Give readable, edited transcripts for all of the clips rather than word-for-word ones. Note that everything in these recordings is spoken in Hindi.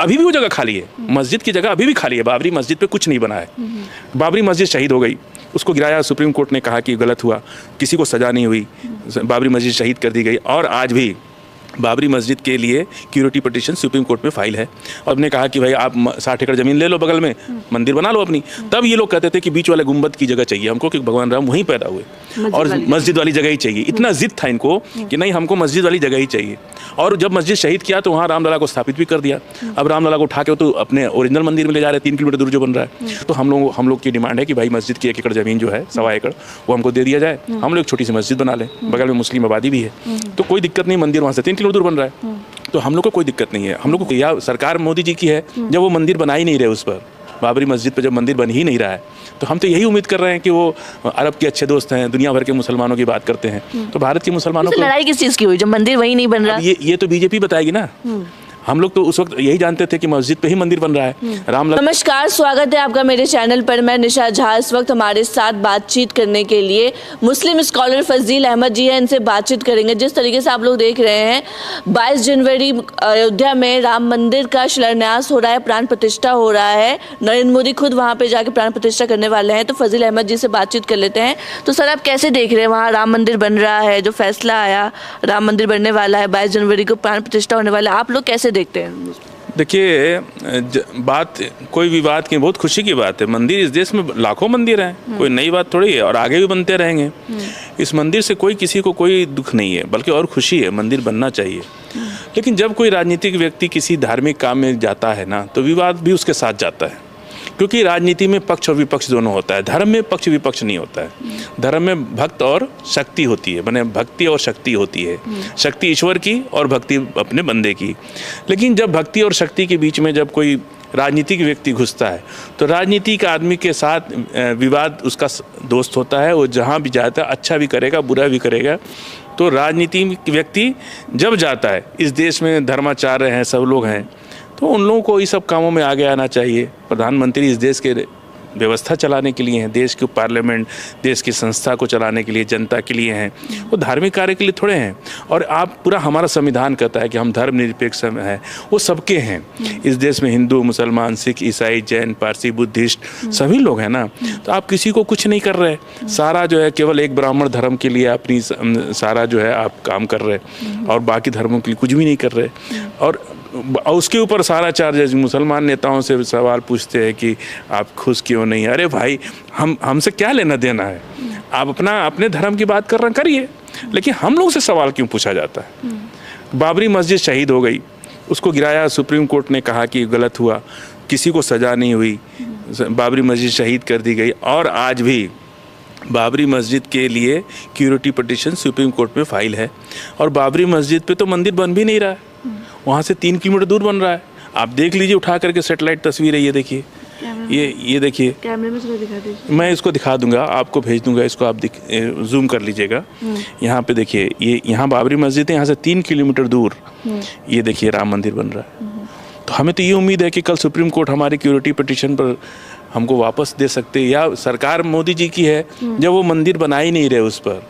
अभी भी वो जगह खाली है, मस्जिद की जगह अभी भी खाली है। बाबरी मस्जिद पे कुछ नहीं बना है। बाबरी मस्जिद शहीद हो गई, उसको गिराया, सुप्रीम कोर्ट ने कहा कि गलत हुआ, किसी को सज़ा नहीं हुई, बाबरी मस्जिद शहीद कर दी गई। और आज भी बाबरी मस्जिद के लिए क्यूरिटी पिटीशन सुप्रीम कोर्ट में फाइल है। और ने कहा कि भाई आप 60 एकड़ ज़मीन ले लो, बगल में मंदिर बना लो अपनी। तब ये लोग कहते थे कि बीच वाले गुंबद की जगह चाहिए हमको, क्योंकि भगवान राम वहीं पैदा हुए और मस्जिद वाली जगह ही चाहिए। इतना जिद था इनको कि नहीं, हमको मस्जिद वाली जगह ही चाहिए। और जब मस्जिद शहीद किया तो वहाँ रामलला को स्थापित भी कर दिया। अब रामलला को उठा के तो अपने ओरिजिनल मंदिर में ले जा रहे हैं, 3 किलोमीटर दूर जो बन रहा है। तो हम लोग की डिमांड है कि भाई मस्जिद की 1 एकड़ ज़मीन जो है, 1.25 एकड़, वो हमको दे दिया जाए। हम लोग छोटी सी मस्जिद बना लें, बगल में मुस्लिम आबादी भी है, तो कोई दिक्कत नहीं। मंदिर वहाँ से 3 किलोमीटर दूर बन रहा है, तो हम लोग को कोई दिक्कत नहीं है। हम लोग को या सरकार मोदी जी की है, जब वो मंदिर बना ही नहीं रहे, उस पर बाबरी मस्जिद पर जब मंदिर बन ही नहीं रहा है, तो हम तो यही उम्मीद कर रहे हैं कि वो अरब के अच्छे दोस्त हैं, दुनिया भर के मुसलमानों की बात करते हैं। तो भारत के मुसलमानों को लड़ाई किस चीज़ की हुई जब मंदिर वही नहीं बन रहा? ये तो बीजेपी बताएगी ना। हम लोग तो उस वक्त यही जानते थे कि मस्जिद पे ही मंदिर बन रहा है। नमस्कार, स्वागत है आपका मेरे चैनल पर। मैं निशा झा। इस वक्त हमारे साथ बातचीत करने के लिए मुस्लिम स्कॉलर फजील अहमद जी हैं, इनसे बातचीत करेंगे। जिस तरीके से आप लोग देख रहे हैं, 22 जनवरी अयोध्या में राम मंदिर का शिलान्यास हो रहा है, प्राण प्रतिष्ठा हो रहा है। नरेंद्र मोदी खुद वहाँ पे जाके प्राण प्रतिष्ठा करने वाले हैं। तो फजील अहमद जी से बातचीत कर लेते हैं। तो सर, आप कैसे देख रहे हैं, वहाँ राम मंदिर बन रहा है, जो फैसला आया, राम मंदिर बनने वाला है, 22 जनवरी को प्राण प्रतिष्ठा होने वाला है, आप लोग कैसे देखते हैं? देखिए, बात कोई भी बात की बहुत खुशी की बात है। मंदिर इस देश में लाखों मंदिर हैं, कोई नई बात थोड़ी है, और आगे भी बनते रहेंगे। इस मंदिर से किसी को कोई दुख नहीं है, बल्कि और खुशी है। मंदिर बनना चाहिए। लेकिन जब कोई राजनीतिक व्यक्ति किसी धार्मिक काम में जाता है ना, तो विवाद भी उसके साथ जाता है, क्योंकि राजनीति में पक्ष और विपक्ष दोनों होता है। धर्म में पक्ष विपक्ष नहीं होता है। धर्म में भक्त और शक्ति होती है, माने भक्ति और शक्ति होती है। शक्ति ईश्वर की और भक्ति अपने बंदे की। लेकिन जब भक्ति और शक्ति के बीच में जब कोई राजनीतिक व्यक्ति घुसता है, तो राजनीतिक आदमी के साथ विवाद उसका दोस्त होता है। वो जहाँ भी जाता है, अच्छा भी करेगा, बुरा भी करेगा। तो राजनीतिक व्यक्ति जब जाता है, इस देश में धर्माचार्य हैं, सब लोग हैं, तो उन लोगों को इस सब कामों में आगे आना चाहिए। प्रधानमंत्री इस देश के व्यवस्था चलाने के लिए हैं, देश के पार्लियामेंट, देश की संस्था को चलाने के लिए, जनता के लिए हैं। वो धार्मिक कार्य के लिए थोड़े हैं। और आप पूरा हमारा संविधान कहता है कि हम धर्मनिरपेक्ष हैं, वो सबके हैं। इस देश में हिंदू, मुसलमान, सिख, ईसाई, जैन, पारसी, बुद्धिस्ट, सभी लोग हैं ना। तो आप किसी को कुछ नहीं कर रहे। सारा जो है केवल एक ब्राह्मण धर्म के लिए अपनी सारा जो है आप काम कर रहे, और बाकी धर्मों के लिए कुछ भी नहीं कर रहे। और उसके ऊपर सारा चार्ज मुसलमान नेताओं से सवाल पूछते हैं कि आप खुश क्यों नहीं। अरे भाई, हमसे क्या लेना देना है? आप अपने धर्म की बात कर रहे हैं, करिए, लेकिन हम लोग से सवाल क्यों पूछा जाता है? बाबरी मस्जिद शहीद हो गई, उसको गिराया, सुप्रीम कोर्ट ने कहा कि गलत हुआ, किसी को सज़ा नहीं हुई, बाबरी मस्जिद शहीद कर दी गई। और आज भी बाबरी मस्जिद के लिए क्यूरिटी पिटीशन सुप्रीम कोर्ट में फाइल है। और बाबरी मस्जिद पे तो मंदिर बन भी नहीं रहा है, वहाँ से 3 किलोमीटर दूर बन रहा है। आप देख लीजिए, उठा करके सेटेलाइट तस्वीर है, ये देखिए, ये देखिए। कैमरे में इसको दिखा दीजिए। मैं इसको दिखा दूंगा, आपको भेज दूंगा, इसको आप जूम कर लीजिएगा। यहाँ पे देखिए, ये यहाँ बाबरी मस्जिद है, यहाँ से 3 किलोमीटर दूर ये देखिए राम मंदिर बन रहा है। तो हमें तो ये उम्मीद है कि कल सुप्रीम कोर्ट हमारी क्यूरिटी पिटीशन पर हमको वापस दे सकते, या सरकार मोदी जी की है, जब वो मंदिर बना ही नहीं रहे, उस पर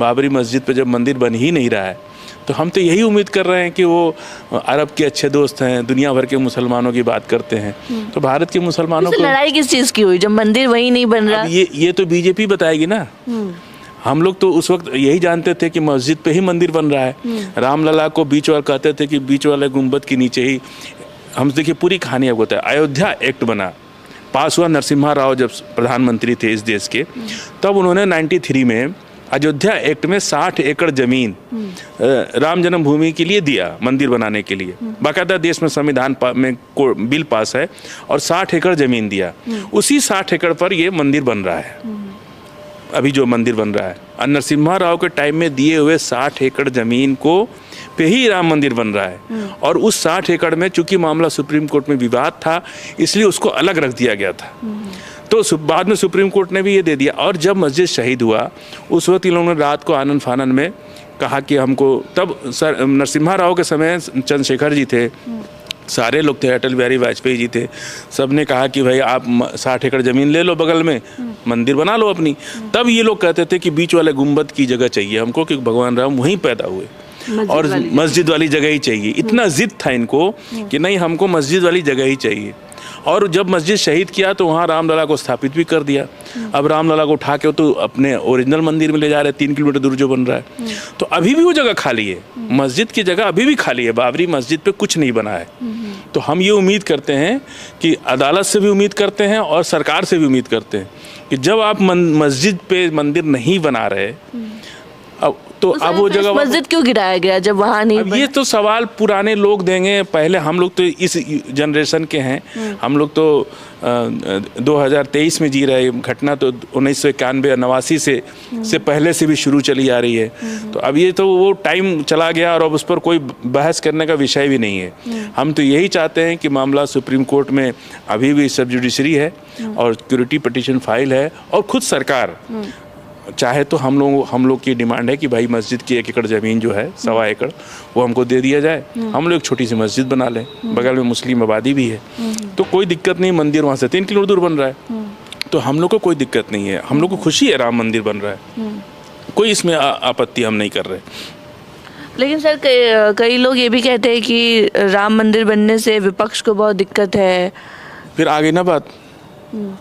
बाबरी मस्जिद पर जब मंदिर बन ही नहीं रहा है, तो हम तो यही उम्मीद कर रहे हैं कि वो अरब के अच्छे दोस्त हैं, दुनिया भर के मुसलमानों की बात करते हैं। तो भारत के मुसलमानों को लड़ाई किस चीज़ की हुई जब मंदिर वही नहीं बन रहा? ये तो बीजेपी बताएगी ना। हम लोग तो उस वक्त यही जानते थे कि मस्जिद पे ही मंदिर बन रहा है। रामलला को बीच वाले कहते थे कि बीच वाले गुंबद के नीचे ही। हम देखिए, पूरी कहानी आपको बताया। अयोध्या एक्ट बना, पास हुआ, नरसिम्हा राव जब प्रधानमंत्री थे इस देश के, तब उन्होंने 93 में अयोध्या एक्ट में 60 एकड़ जमीन राम जन्मभूमि के लिए दिया, मंदिर बनाने के लिए। बाकायदा देश में संविधान में बिल पास है, और 60 एकड़ जमीन दिया। उसी 60 एकड़ पर ये मंदिर बन रहा है, अभी जो मंदिर बन रहा है। नरसिम्हा राव के टाइम में दिए हुए 60 एकड़ जमीन को पे ही राम मंदिर बन रहा है। और उस 60 एकड़ में चूंकि मामला सुप्रीम कोर्ट में विवाद था, इसलिए उसको अलग रख दिया गया था। तो बाद में सुप्रीम कोर्ट ने भी ये दे दिया। और जब मस्जिद शहीद हुआ, उस वक्त इन लोगों ने रात को आनन फानन में कहा कि हमको, तब सर नरसिम्हा राव के समय चंद्रशेखर जी थे, सारे लोग थे, अटल बिहारी वाजपेयी जी थे, सब ने कहा कि भाई आप 60 एकड़ ज़मीन ले लो, बगल में मंदिर बना लो अपनी। तब ये लोग कहते थे कि बीच वाले गुंबद की जगह चाहिए हमको, क्योंकि भगवान राम वहीं पैदा हुए और मस्जिद वाली जगह ही चाहिए। इतना जिद था इनको कि नहीं, हमको मस्जिद वाली जगह ही चाहिए। और जब मस्जिद शहीद किया तो वहाँ रामलला को स्थापित भी कर दिया। अब रामलला को उठा के तो अपने ओरिजिनल मंदिर में ले जा रहे हैं, 3 किलोमीटर दूर जो बन रहा है। तो अभी भी वो जगह खाली है, मस्जिद की जगह अभी भी खाली है, बाबरी मस्जिद पे कुछ नहीं बना है। तो हम ये उम्मीद करते हैं कि अदालत से भी उम्मीद करते हैं और सरकार से भी उम्मीद करते हैं कि जब आप मस्जिद पे मंदिर नहीं बना रहे, अब वो जगह मस्जिद क्यों गिराया गया जब वहाँ नहीं? अब ये तो सवाल पुराने लोग देंगे। पहले हम लोग तो इस जनरेशन के हैं, हम लोग तो 2023 में जी रहे। घटना तो 1991-89 से पहले से भी शुरू चली आ रही है। तो अब ये तो वो टाइम चला गया और अब उस पर कोई बहस करने का विषय भी नहीं है। हम तो यही चाहते हैं कि मामला सुप्रीम कोर्ट में अभी भी सब जुडिशरी है और सिक्योरिटी पिटीशन फाइल है, और खुद सरकार चाहे तो हम लोग की डिमांड है कि भाई मस्जिद की 1 एकड़ ज़मीन जो है, 1.25 एकड़, वो हमको दे दिया जाए। हम लोग एक छोटी सी मस्जिद बना लें, बगल में मुस्लिम आबादी भी है, तो कोई दिक्कत नहीं। मंदिर वहाँ से 3 किलोमीटर दूर बन रहा है, तो हम लोग को कोई दिक्कत नहीं है। हम लोग को खुशी है राम मंदिर बन रहा है, कोई इसमें आपत्ति हम नहीं कर रहे। लेकिन सर कई लोग ये भी कहते हैं कि राम मंदिर बनने से विपक्ष को बहुत दिक्कत है। फिर आगे ना बात,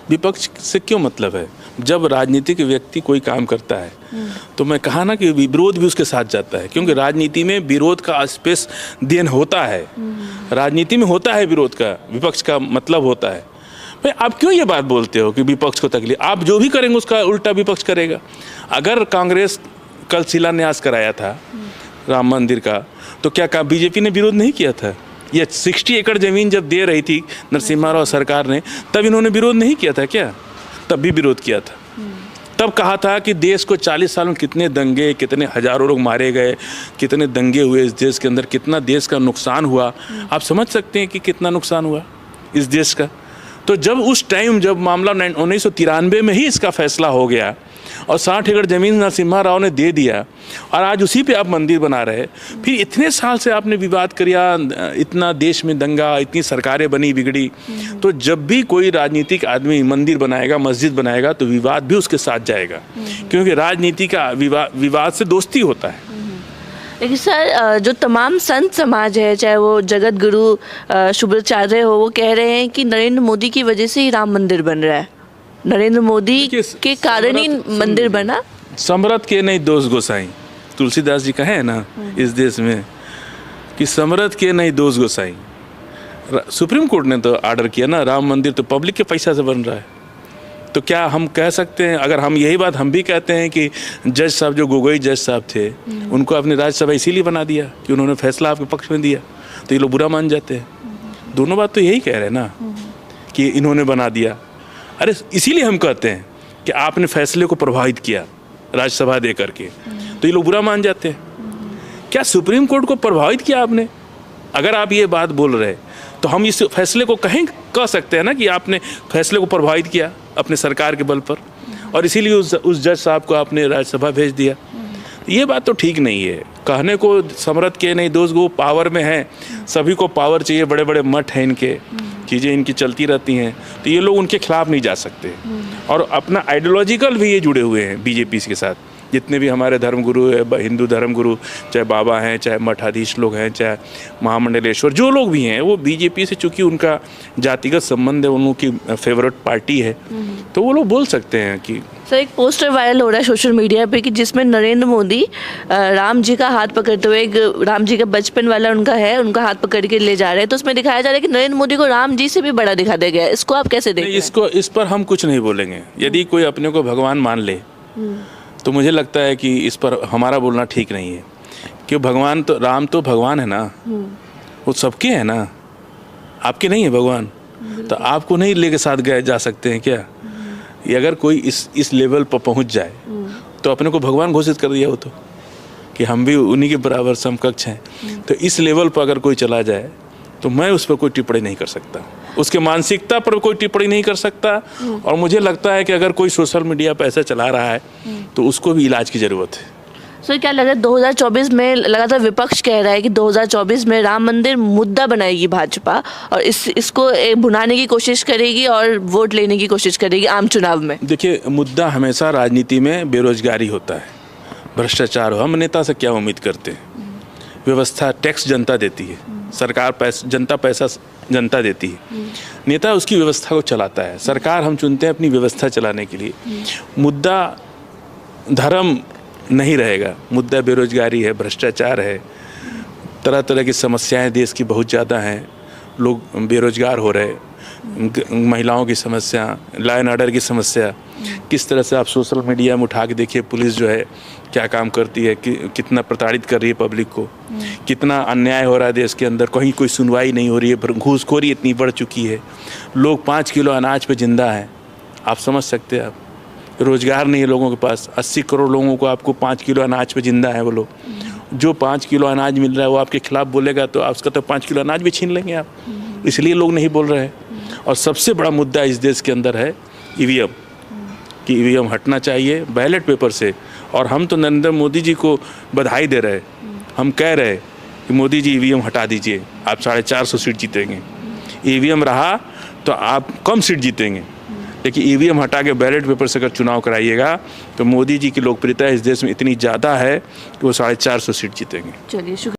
विपक्ष से क्यों मतलब है? जब राजनीतिक व्यक्ति कोई काम करता है तो मैं कहा ना कि विरोध भी उसके साथ जाता है, क्योंकि राजनीति में विरोध का स्पेस देन होता है। राजनीति में होता है विरोध का, विपक्ष का मतलब होता है। भाई आप क्यों ये बात बोलते हो कि विपक्ष को तकलीफ? आप जो भी करेंगे उसका उल्टा विपक्ष करेगा। अगर कांग्रेस कल शिलान्यास कराया था राम मंदिर का, तो क्या बीजेपी ने विरोध नहीं किया था? ये 60 एकड़ ज़मीन जब दे रही थी नरसिम्हा राव सरकार ने, तब इन्होंने विरोध नहीं किया था क्या? तब भी विरोध किया था। तब कहा था कि देश को 40 साल में कितने दंगे, कितने हजारों लोग मारे गए, कितने दंगे हुए इस देश के अंदर, कितना देश का नुकसान हुआ। आप समझ सकते हैं कि कितना नुकसान हुआ इस देश का। तो जब उस टाइम जब मामला 1993 में ही इसका फैसला हो गया और 60 एकड़ ज़मीन नरसिम्हा राव ने दे दिया, और आज उसी पे आप मंदिर बना रहे। फिर इतने साल से आपने विवाद किया, इतना देश में दंगा, इतनी सरकारें बनी बिगड़ी। तो जब भी कोई राजनीतिक आदमी मंदिर बनाएगा, मस्जिद बनाएगा, तो विवाद भी उसके साथ जाएगा, क्योंकि राजनीति का विवाद से दोस्ती होता है। लेकिन सर जो तमाम संत समाज है, चाहे वो जगत गुरु शुभ्राचार्य हो, वो कह रहे हैं कि नरेंद्र मोदी की वजह से ही राम मंदिर बन रहा है, नरेंद्र मोदी के कारण ही मंदिर बना। समरथ के नहीं दोष गोसाई, तुलसीदास जी का है ना इस देश में कि समरथ के नहीं दोष गोसाई। सुप्रीम कोर्ट ने तो ऑर्डर किया ना, राम मंदिर तो पब्लिक के पैसा से बन रहा है। तो क्या हम कह सकते हैं, अगर हम यही बात हम भी कहते हैं कि जज साहब, जो गोगोई जज साहब थे, उनको अपनी राज्यसभा इसीलिए बना दिया कि उन्होंने फैसला आपके पक्ष में दिया, तो ये लोग बुरा मान जाते हैं? दोनों बात तो यही कह रहे हैं ना कि इन्होंने बना दिया। अरे इसीलिए हम कहते हैं कि आपने फैसले को प्रभावित किया राज्यसभा दे करके, तो ये लोग बुरा मान जाते हैं। क्या सुप्रीम कोर्ट को प्रभावित किया आपने? अगर आप ये बात बोल रहे तो हम इस फैसले को कह सकते हैं ना कि आपने फैसले को प्रभावित किया अपने सरकार के बल पर, और इसीलिए उस जज साहब को आपने राज्यसभा भेज दिया। ये बात तो ठीक नहीं है। कहने को समरथ के नहीं दोस्त, वो पावर में है, सभी को पावर चाहिए, बड़े बड़े मठ हैं इनके, चीज़ें इनकी चलती रहती हैं, तो ये लोग उनके खिलाफ नहीं जा सकते। और अपना आइडियोलॉजिकल भी ये जुड़े हुए हैं बीजेपी के साथ। जितने भी हमारे धर्मगुरु है, हिंदू धर्मगुरु, चाहे बाबा हैं, चाहे मठाधीश लोग हैं, चाहे महामंडलेश्वर, जो लोग भी हैं, वो बीजेपी से, चूँकि उनका जातिगत संबंध है, उनकी फेवरेट पार्टी है, तो वो लोग बोल सकते हैं कि। सर एक पोस्टर वायरल हो रहा है सोशल मीडिया पे कि जिसमें नरेंद्र मोदी राम जी का हाथ पकड़ते हुए, एक राम जी का बचपन वाला उनका है, उनका हाथ पकड़ के ले जा रहे हैं, तो उसमें दिखाया जा रहा है कि नरेंद्र मोदी को राम जी से भी बड़ा दिखा दिया गया है। इसको आप कैसे देखते हैं? इस पर हम कुछ नहीं बोलेंगे। यदि कोई अपने को भगवान मान ले तो मुझे लगता है कि इस पर हमारा बोलना ठीक नहीं है, क्यों? भगवान तो, राम तो भगवान है ना, वो सबके हैं ना, आपके नहीं है भगवान, तो आपको नहीं लेके साथ गए जा सकते हैं क्या? ये अगर कोई इस लेवल पर पहुंच जाए तो अपने को भगवान घोषित कर दिया हो, तो कि हम भी उन्हीं के बराबर समकक्ष हैं। तो इस लेवल पर अगर कोई चला जाए तो मैं उस पर कोई टिप्पणी नहीं कर सकता, उसके मानसिकता पर कोई टिप्पणी नहीं कर सकता। और मुझे लगता है कि अगर कोई सोशल मीडिया पर ऐसा चला रहा है तो उसको भी इलाज की ज़रूरत है। सर क्या लगा 2024 में लगातार विपक्ष कह रहा है कि 2024 में राम मंदिर मुद्दा बनाएगी भाजपा, और इसको भुनाने की कोशिश करेगी और वोट लेने की कोशिश करेगी आम चुनाव में? देखिए, मुद्दा हमेशा राजनीति में बेरोजगारी होता है, भ्रष्टाचार हो। हम नेता से क्या उम्मीद करते हैं? व्यवस्था टैक्स जनता देती है, सरकार पैसा जनता देती है, नेता उसकी व्यवस्था को चलाता है। सरकार हम चुनते हैं अपनी व्यवस्था चलाने के लिए। मुद्दा धर्म नहीं रहेगा, मुद्दा बेरोजगारी है, भ्रष्टाचार है, तरह तरह की समस्याएं देश की बहुत ज़्यादा हैं, लोग बेरोजगार हो रहे, महिलाओं की समस्या, लॉ एंड ऑर्डर की समस्या, किस तरह से आप सोशल मीडिया में उठा के देखिए पुलिस जो है क्या काम करती है, कितना प्रताड़ित कर रही है पब्लिक को, कितना अन्याय हो रहा है देश के अंदर, कहीं कोई सुनवाई नहीं हो रही है, घूसखोरी इतनी बढ़ चुकी है, लोग 5 किलो अनाज पे जिंदा हैं। आप समझ सकते हैं, आप रोज़गार नहीं है लोगों के पास, 80 करोड़ लोगों को आपको 5 किलो अनाज पे जिंदा है वो लोग। जो 5 किलो अनाज मिल रहा है वो आपके खिलाफ बोलेगा तो आप उसका तो 5 किलो अनाज भी छीन लेंगे आप, इसलिए लोग नहीं बोल रहे हैं। और सबसे बड़ा मुद्दा इस देश के अंदर है ईवीएम, कि ईवीएम हटना चाहिए बैलेट पेपर से। और हम तो नरेंद्र मोदी जी को बधाई दे रहे, हम कह रहे कि मोदी जी ईवीएम हटा दीजिए, आप 450 सीट जीतेंगे। ईवीएम रहा तो आप कम सीट जीतेंगे, लेकिन ईवीएम हटा के बैलेट पेपर से अगर चुनाव कराइएगा तो मोदी जी की लोकप्रियता इस देश में इतनी ज़्यादा है कि वो 450 सीट जीतेंगे। चलिए।